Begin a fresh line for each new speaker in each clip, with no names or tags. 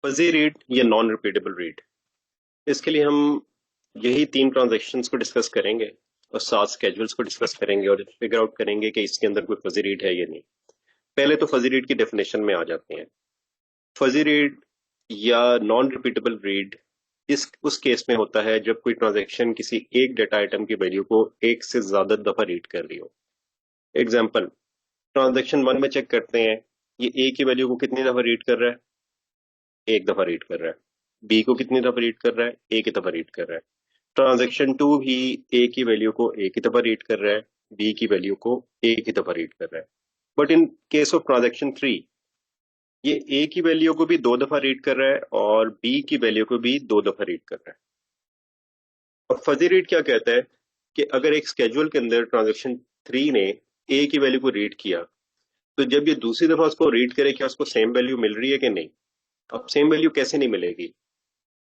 Fuzzy read या non repeatable read, इसके लिए हम यही तीन ट्रांजैक्शंस को डिस्कस करेंगे और सात स्केड्यूल्स को डिस्कस करेंगे और फिगर आउट करेंगे कि इसके अंदर कोई फजी रीड है या नहीं। पहले तो फजी रीड की डेफिनेशन में आ जाते हैं। फजी रीड या नॉन रिपीटेबल रीड इस उस केस में होता है जब कोई ट्रांजैक्शन किसी एक डेटा आइटम की वैल्यू को एक से ज्यादा दफा रीड कर रही हो। एग्जाम्पल, ट्रांजैक्शन वन में चेक करते हैं, ये ए की वैल्यू को कितनी दफा रीड कर रहा है? एक दफा रीड कर रहा है। बी को कितनी दफा रीड कर रहा है? एक ही दफा रीड कर रहा है। ट्रांजैक्शन टू भी ए की वैल्यू को एक ही दफा रीड कर रहा है, बी की वैल्यू को एक ही दफा रीड कर रहा है। But in case of transaction three, ये ए की वैल्यू को भी दो दफा रीड कर रहा है और बी की वैल्यू को भी दो दफा रीड कर रहा है। और फजी रीड क्या कहता है कि अगर एक स्केड्यूल के अंदर ट्रांजैक्शन थ्री ने ए की वैल्यू को रीड किया, तो जब ये दूसरी दफा उसको रीड करे, क्या उसको सेम वैल्यू मिल रही है कि नहीं? अब सेम वैल्यू कैसे नहीं मिलेगी?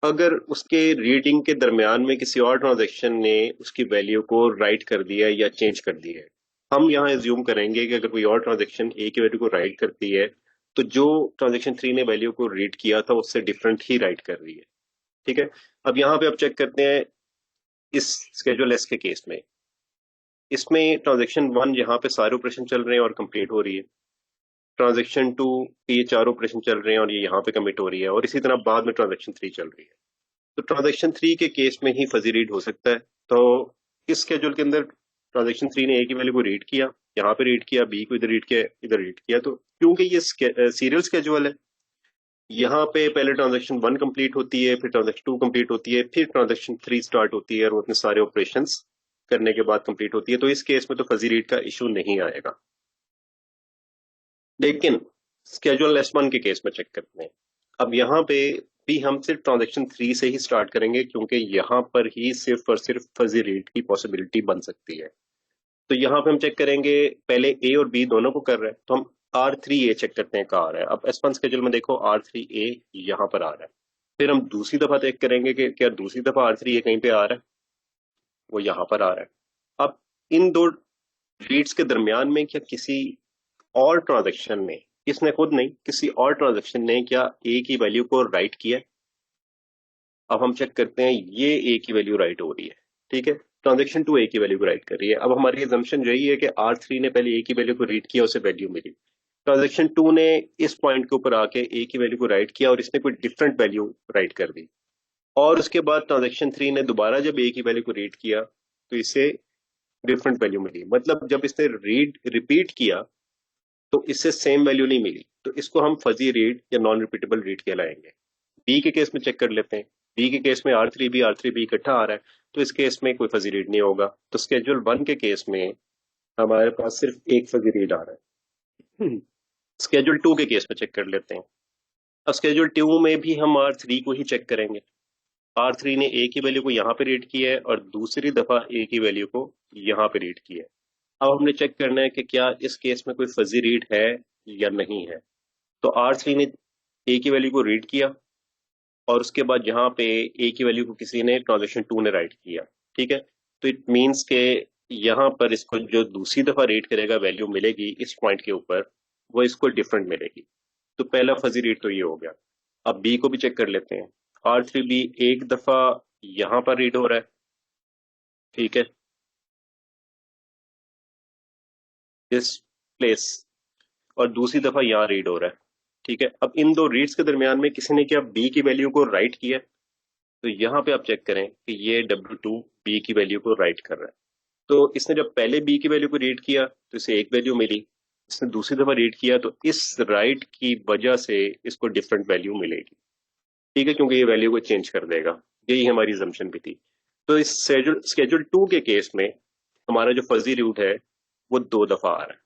अगर उसके रीडिंग के दरमियान में किसी और ट्रांजैक्शन ने उसकी वैल्यू को राइट कर दिया है या चेंज कर दिया है। हम यहाँ एज्यूम करेंगे कि अगर कोई और ट्रांजैक्शन ए की वैल्यू को राइट करती है, तो जो ट्रांजैक्शन थ्री ने वैल्यू को रीड किया था उससे डिफरेंट ही राइट कर रही है। ठीक है। अब यहाँ पे आप चेक करते हैं इस स्केड्यूल एस के केस में, इसमें ट्रांजैक्शन वन यहाँ पे सारे ऑपरेशन चल रहे हैं और कंप्लीट हो रही है। ट्रांजैक्शन टू ये चार ऑपरेशन चल रहे हैं और ये यहाँ पे कमिट हो रही है, और इसी तरह बाद में ट्रांजैक्शन थ्री चल रही है। तो ट्रांजैक्शन थ्री के केस में ही फजी रीड हो सकता है। तो इस स्केड्यूल के अंदर ट्रांजैक्शन थ्री ने ए की वैल्यू को रीड किया, यहाँ पे रीड किया, बी को इधर रीड किया, इधर रीड किया। तो क्योंकि ये सीरियल स्केड्यूल है, यहाँ पे पहले ट्रांजैक्शन वन कंप्लीट होती है, फिर ट्रांजैक्शन टू कंप्लीट होती है, फिर ट्रांजैक्शन थ्री स्टार्ट होती है और वो अपने सारे ऑपरेशन करने के बाद कंप्लीट होती है। तो इस केस में तो फजी रीड का इशू नहीं आएगा। लेकिन स्केड्यूल एस वन के केस में चेक करते हैं। अब यहाँ पे भी हम सिर्फ ट्रांजैक्शन थ्री से ही स्टार्ट करेंगे, क्योंकि यहाँ पर ही सिर्फ और सिर्फ फजी रीड की पॉसिबिलिटी बन सकती है। तो यहाँ पे हम चेक करेंगे, पहले ए और बी दोनों को कर रहे हैं, तो हम आर थ्री ए चेक करते हैं कहाँ आ रहा है। अब एस वन स्केड्यूल में देखो आर थ्री ए यहाँ पर आ रहा है। फिर हम दूसरी दफा चेक करेंगे कि क्या दूसरी दफा आर थ्री ए कहीं पे आ रहा है? वो यहाँ पर आ रहा है। अब इन दो रीड्स के दरमियान में क्या किसी और ट्रांजैक्शन ने, इसने खुद नहीं, किसी और ट्रांजैक्शन ने क्या ए की वैल्यू को राइट किया? अब हम चेक करते हैं, ये ए की वैल्यू राइट हो रही है। ठीक है। ट्रांजैक्शन टू ए की वैल्यू को राइट कर रही है। अब हमारी एजम्पशन यही है कि आर थ्री ने पहले ए की वैल्यू को रीड किया, उसे वैल्यू मिली। ट्रांजैक्शन टू ने इस पॉइंट के ऊपर आके ए की वैल्यू को राइट किया और इसने कोई डिफरेंट वैल्यू राइट कर दी। और उसके बाद ट्रांजैक्शन थ्री ने दोबारा जब ए की वैल्यू को रीड किया, तो इसे डिफरेंट वैल्यू मिली। मतलब जब इसने रीड रिपीट किया तो इससे सेम वैल्यू नहीं मिली, तो इसको हम फजी रीड या नॉन रिपीटेबल रीड कहलाएंगे। बी के केस में चेक कर लेते हैं। बी के केस में आर थ्री बी इकट्ठा आ रहा है, तो इस केस में कोई फजी रीड नहीं होगा। तो स्केड्यूल वन के केस में हमारे पास सिर्फ एक फजी रीड आ रहा है। स्केड्यूल टू के केस में चेक कर लेते हैं। अब स्केड्यूल टू में भी हम आर थ्री को ही चेक करेंगे। आर थ्री ने ए की वैल्यू को यहाँ पे रीड किया है और दूसरी दफा ए की वैल्यू को यहाँ पे रीड किया है। अब हमने चेक करना है कि क्या इस केस में कोई फजी रीड है या नहीं है। तो आर थ्री ने ए की वैल्यू को रीड किया और उसके बाद यहाँ पे ए की वैल्यू को किसी ने ट्रांजेक्शन टू ने राइट किया। ठीक है। तो इट मीन्स के यहाँ पर इसको जो दूसरी दफा रीड करेगा वैल्यू मिलेगी इस पॉइंट के ऊपर, वो इसको डिफरेंट मिलेगी। तो पहला फजी रीड तो ये हो गया। अब बी को भी चेक कर लेते हैं। आर थ्री बी एक दफा यहाँ पर रीड हो रहा है। ठीक है, दिस प्लेस, और दूसरी दफा यहाँ रीड हो रहा है। ठीक है। अब इन दो रीड्स के दरमियान में किसी ने क्या बी की वैल्यू को राइट किया? तो यहाँ पे आप चेक करें कि ये W2 बी की वैल्यू को राइट कर रहा है। तो इसने जब पहले बी की वैल्यू को रीड किया तो इसे एक वैल्यू मिली, इसने दूसरी दफा रीड किया तो इस राइट की वजह से इसको डिफरेंट वैल्यू मिलेगी। ठीक है, क्योंकि ये वैल्यू को चेंज कर देगा। यही हमारी जम्पशन भी थी। तो इस स्केड्यूल टू के केस में हमारा जो फजी रूट है वो दो दफा आ रहा है।